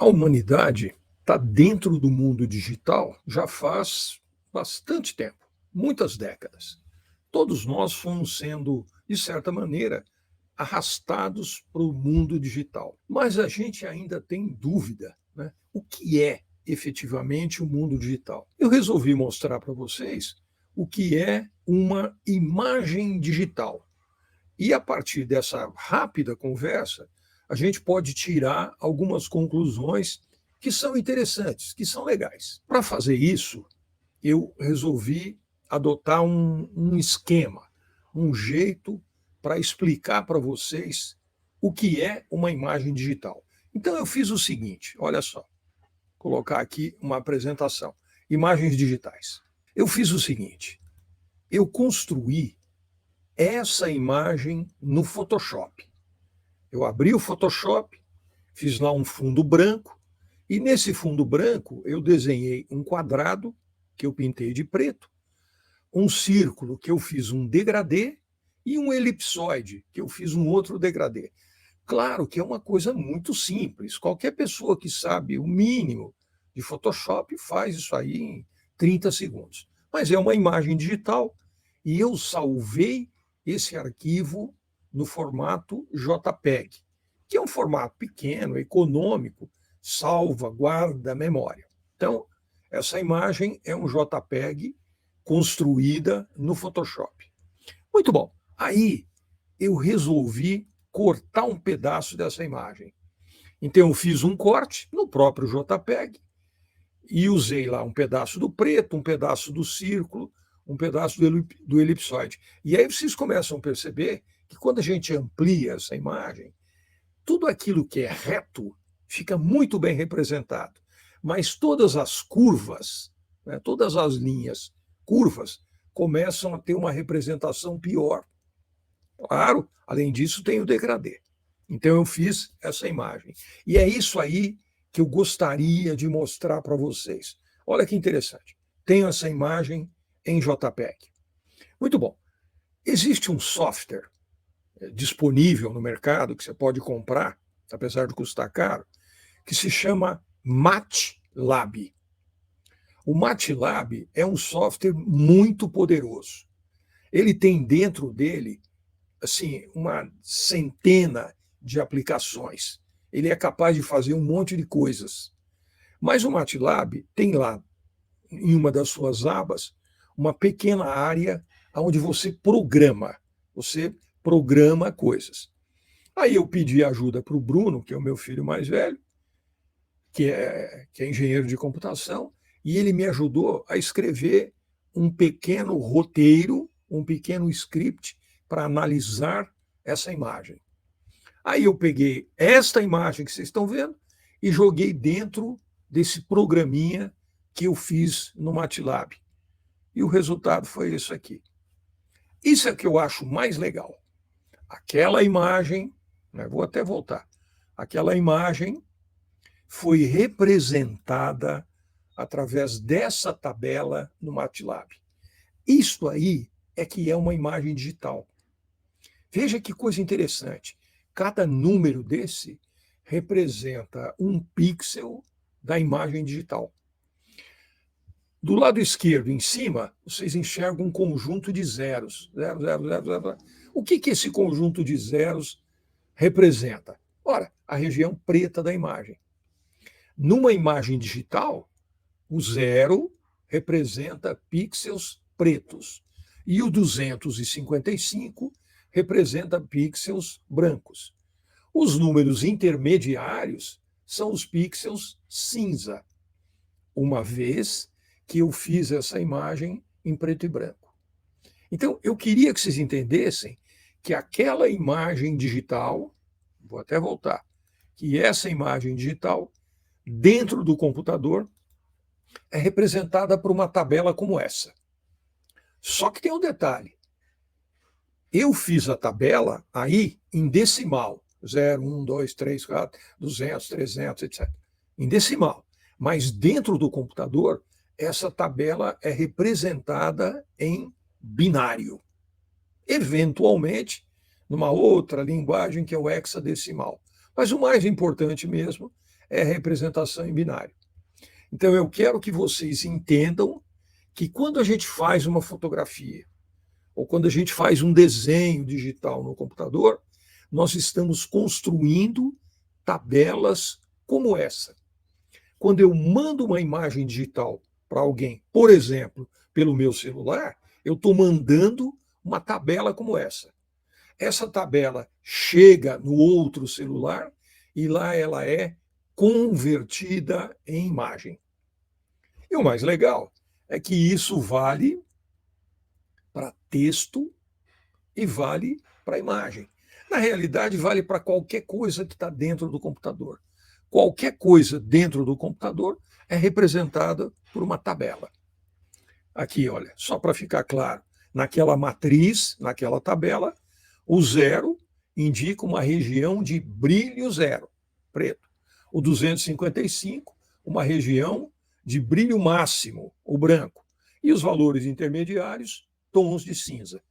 A humanidade está dentro do mundo digital já faz bastante tempo, muitas décadas. Todos nós fomos sendo, de certa maneira, arrastados para o mundo digital. Mas a gente ainda tem dúvida, né? O que é efetivamente o mundo digital? Eu resolvi mostrar para vocês o que é uma imagem digital. E a partir dessa rápida conversa, a gente pode tirar algumas conclusões que são interessantes, que são legais. Para fazer isso, eu resolvi adotar um esquema, um jeito para explicar para vocês o que é uma imagem digital. Então eu fiz o seguinte, olha só, vou colocar aqui uma apresentação, imagens digitais. Eu fiz o seguinte, eu construí essa imagem no Photoshop. Eu abri o Photoshop, fiz lá um fundo branco, e nesse fundo branco eu desenhei um quadrado, que eu pintei de preto, um círculo, que eu fiz um degradê, e um elipsoide, que eu fiz um outro degradê. Claro que é uma coisa muito simples, qualquer pessoa que sabe o mínimo de Photoshop faz isso aí em 30 segundos. Mas é uma imagem digital, e eu salvei esse arquivo no formato JPEG, que é um formato pequeno, econômico, salva, guarda a memória. Então, essa imagem é um JPEG construída no Photoshop. Muito bom. Aí eu resolvi cortar um pedaço dessa imagem. Então eu fiz um corte no próprio JPEG e usei lá um pedaço do preto, um pedaço do círculo, um pedaço do elipsoide. E aí vocês começam a perceber que quando a gente amplia essa imagem, tudo aquilo que é reto fica muito bem representado. Mas todas as curvas, né, todas as linhas curvas, começam a ter uma representação pior. Claro, além disso, tem o degradê. Então eu fiz essa imagem. E é isso aí que eu gostaria de mostrar para vocês. Olha que interessante. Tenho essa imagem em JPEG. Muito bom. Existe um software disponível no mercado que você pode comprar, apesar de custar caro, que se chama MATLAB. O MATLAB é um software muito poderoso. Ele tem dentro dele assim, uma centena de aplicações. Ele é capaz de fazer um monte de coisas. Mas o MATLAB tem lá, em uma das suas abas, uma pequena área onde você programa. Você programa coisas. Aí eu pedi ajuda para o Bruno, que é o meu filho mais velho, que é engenheiro de computação, e ele me ajudou a escrever um pequeno roteiro, um pequeno script para analisar essa imagem. Aí eu peguei esta imagem que vocês estão vendo e joguei dentro desse programinha que eu fiz no MATLAB. E o resultado foi isso aqui. Isso é que eu acho mais legal. Aquela imagem, né, vou até voltar, aquela imagem foi representada através dessa tabela no MATLAB. Isto aí é que é uma imagem digital. Veja que coisa interessante. Cada número desse representa um pixel da imagem digital. Do lado esquerdo, em cima, vocês enxergam um conjunto de zeros. 0, 0, 0, 0, 0. O que esse conjunto de zeros representa? Ora, a região preta da imagem. Numa imagem digital, o zero representa pixels pretos e o 255 representa pixels brancos. Os números intermediários são os pixels cinza, uma vez que eu fiz essa imagem em preto e branco. Então, eu queria que vocês entendessem que aquela imagem digital, vou até voltar, que essa imagem digital, dentro do computador, é representada por uma tabela como essa. Só que tem um detalhe. Eu fiz a tabela aí em decimal. 0, 1, 2, 3, 4, 200, 300, etc. Em decimal. Mas dentro do computador, essa tabela é representada em binário. Eventualmente, numa outra linguagem que é o hexadecimal. Mas o mais importante mesmo é representação em binário. Então, eu quero que vocês entendam que quando a gente faz uma fotografia, ou quando a gente faz um desenho digital no computador, nós estamos construindo tabelas como essa. Quando eu mando uma imagem digital para alguém, por exemplo, pelo meu celular, eu estou mandando uma tabela como essa. Essa tabela chega no outro celular e lá ela é convertida em imagem. E o mais legal é que isso vale para texto e vale para imagem. Na realidade, vale para qualquer coisa que está dentro do computador. Qualquer coisa dentro do computador é representada por uma tabela. Aqui, olha, só para ficar claro, naquela matriz, naquela tabela, o 0 indica uma região de brilho 0, preto. O 255, uma região de brilho máximo, o branco. E os valores intermediários, tons de cinza.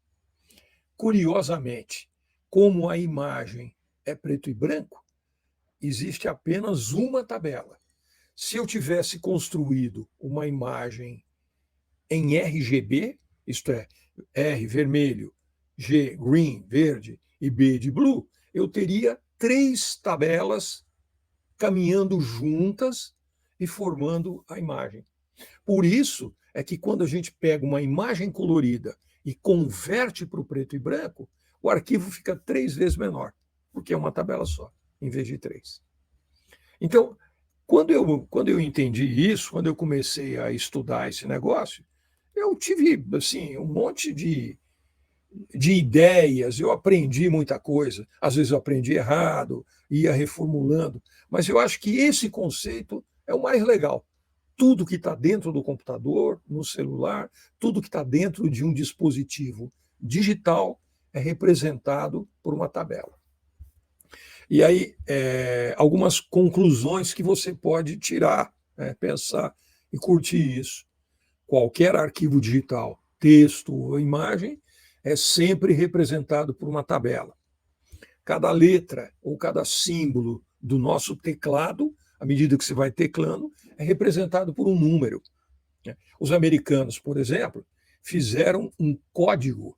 Curiosamente, como a imagem é preto e branco, existe apenas uma tabela. Se eu tivesse construído uma imagem em RGB, isto é, R vermelho, G green, verde e B de blue, eu teria 3 tabelas caminhando juntas e formando a imagem. Por isso é que quando a gente pega uma imagem colorida e converte para o preto e branco, o arquivo fica 3 vezes menor, porque é uma tabela só, em vez de 3. Então, quando eu entendi isso, quando eu comecei a estudar esse negócio, eu tive assim, um monte de ideias, eu aprendi muita coisa. Às vezes eu aprendi errado, ia reformulando, mas eu acho que esse conceito é o mais legal. Tudo que está dentro do computador, no celular, tudo que está dentro de um dispositivo digital é representado por uma tabela. E aí, algumas conclusões que você pode tirar, pensar e curtir isso. Qualquer arquivo digital, texto ou imagem, é sempre representado por uma tabela. Cada letra ou cada símbolo do nosso teclado, à medida que você vai teclando, é representado por um número. Os americanos, por exemplo, fizeram um código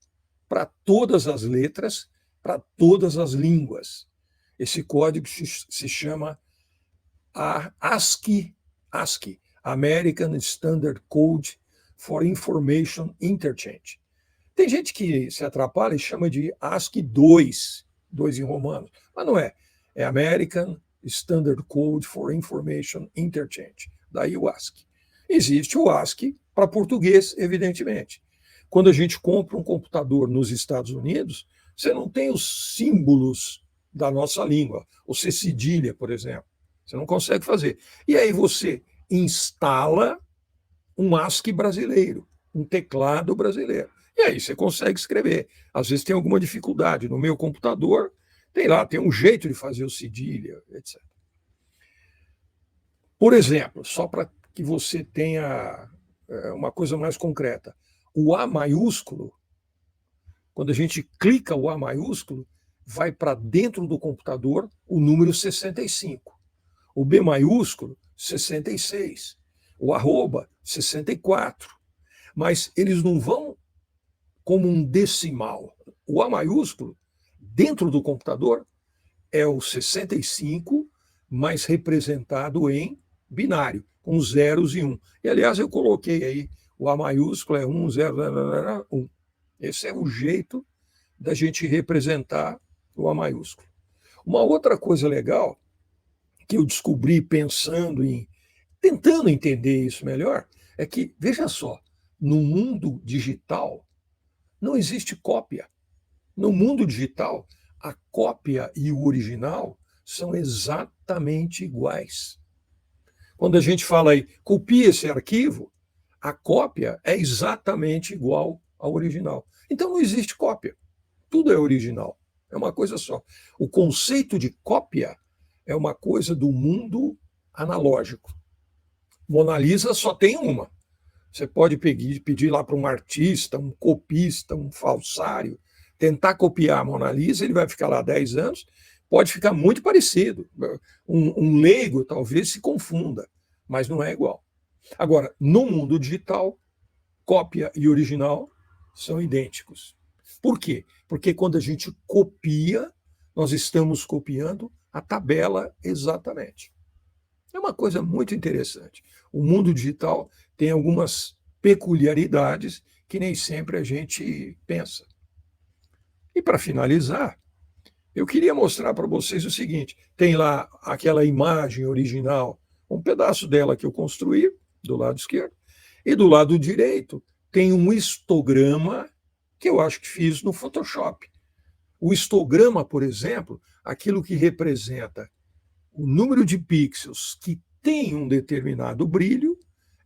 para todas as letras, para todas as línguas. Esse código se chama ASCII, American Standard Code for Information Interchange. Tem gente que se atrapalha e chama de ASCII 2, 2 em romano, mas não é. É American Standard Code for Information Interchange, daí o ASCII. Existe o ASCII para português, evidentemente. Quando a gente compra um computador nos Estados Unidos, você não tem os símbolos da nossa língua, o C cedilha, por exemplo. Você não consegue fazer. E aí você instala um ASCII brasileiro, um teclado brasileiro. E aí você consegue escrever. Às vezes tem alguma dificuldade. No meu computador, tem um jeito de fazer o cedilha, etc. Por exemplo, só para que você tenha uma coisa mais concreta, o A maiúsculo, quando a gente clica o A maiúsculo, vai para dentro do computador o número 65. O B maiúsculo, 66. O arroba, 64. Mas eles não vão como um decimal. O A maiúsculo, dentro do computador, é o 65, mas representado em binário, com zeros e 1. E, aliás, eu coloquei aí, o A maiúsculo é 1, 0, 1. Esse é o jeito da gente representar o A maiúsculo. Uma outra coisa legal que eu descobri tentando entender isso melhor, é que, veja só, no mundo digital não existe cópia. No mundo digital, a cópia e o original são exatamente iguais. Quando a gente fala aí, copia esse arquivo, a cópia é exatamente igual ao original. Então não existe cópia. Tudo é original. É uma coisa só. O conceito de cópia é uma coisa do mundo analógico. Mona Lisa só tem uma. Você pode pedir lá para um artista, um copista, um falsário, tentar copiar a Mona Lisa, ele vai ficar lá 10 anos, Pode ficar muito parecido. Um leigo talvez se confunda, mas não é igual. Agora, no mundo digital, cópia e original são idênticos. Por quê? Porque quando a gente copia, nós estamos copiando a tabela exatamente. É uma coisa muito interessante. O mundo digital tem algumas peculiaridades que nem sempre a gente pensa. E para finalizar, eu queria mostrar para vocês o seguinte: tem lá aquela imagem original, um pedaço dela que eu construí, do lado esquerdo, e do lado direito tem um histograma que eu acho que fiz no Photoshop. O histograma, por exemplo, aquilo que representa o número de pixels que tem um determinado brilho,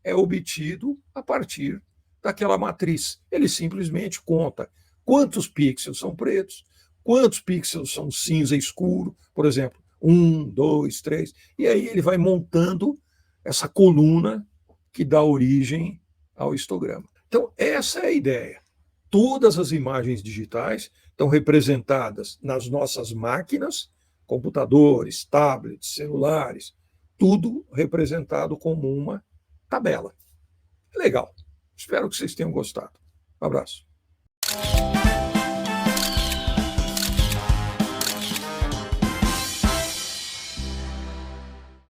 é obtido a partir daquela matriz. Ele simplesmente conta quantos pixels são pretos, quantos pixels são cinza escuro, por exemplo, 1, 2, 3, e aí ele vai montando essa coluna que dá origem ao histograma. Então, essa é a ideia. Todas as imagens digitais estão representadas nas nossas máquinas, computadores, tablets, celulares, tudo representado como uma tabela. Legal. Espero que vocês tenham gostado. Um abraço.